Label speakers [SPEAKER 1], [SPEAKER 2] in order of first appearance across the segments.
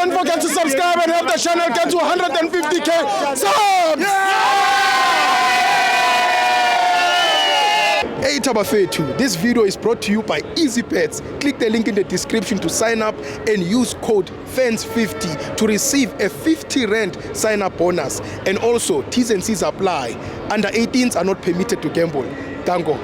[SPEAKER 1] don't forget to subscribe and help the channel get to 150k subs. Hey Tabafetu, this video is brought to you by EasyPets. Click the link in the description to sign up and use code FANS50 to receive a 50 Rand sign up bonus. And also, T's and C's apply. Under 18s are not permitted to gamble. Tango.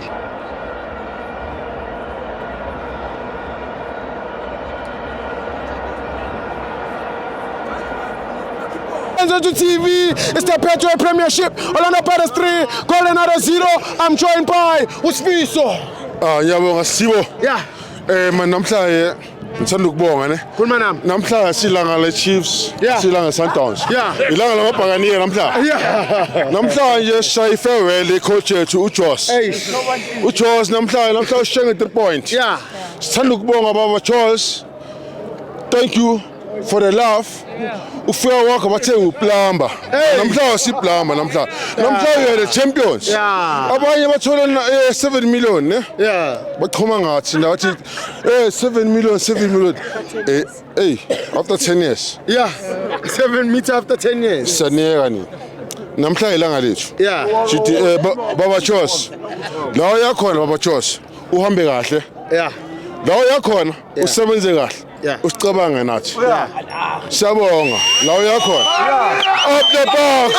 [SPEAKER 1] To TV, it's the Petro Premiership. Orlando Pirates 3, Golden 0. I'm joined by Usifiso.
[SPEAKER 2] Ngiyabonga Sibo.
[SPEAKER 1] Yeah.
[SPEAKER 2] Man namhlanje ngithanda ukubonga ne.
[SPEAKER 1] Kulmanami.
[SPEAKER 2] Namhlanje silanga le Chiefs, silanga Sundowns.
[SPEAKER 1] Yeah.
[SPEAKER 2] Ilanga lamabhakaniya namhlanje.
[SPEAKER 1] Yeah.
[SPEAKER 2] Namhlanje shayi farewell coach yethu uJoss. uJoss namhlanje ushenge 3 points.
[SPEAKER 1] Yeah.
[SPEAKER 2] Sithanda ukubonga baba Joss. Thank you for the love. Ufika wakho bathe uplumber. Namhlanje siplumber namhlanje. Namhlanje the champions.
[SPEAKER 1] Yeah.
[SPEAKER 2] Abanye bathola 7 million ne?
[SPEAKER 1] Yeah.
[SPEAKER 2] Bachoma ngathi ndathi 7 million. Hey, after 10 years.
[SPEAKER 1] Yeah. 7 meters after 10 years.
[SPEAKER 2] Saniyeka ni. Namhlanje ilanga lethu.
[SPEAKER 1] Yeah.
[SPEAKER 2] Sithi baba Joss. La uyakhona baba Joss. Uhambe kahle.
[SPEAKER 1] Yeah.
[SPEAKER 2] La uyakhona usebenze kahle.
[SPEAKER 1] Yeah.
[SPEAKER 2] Usicabange nathi. Siyabonga. La uyakhona. Up the box.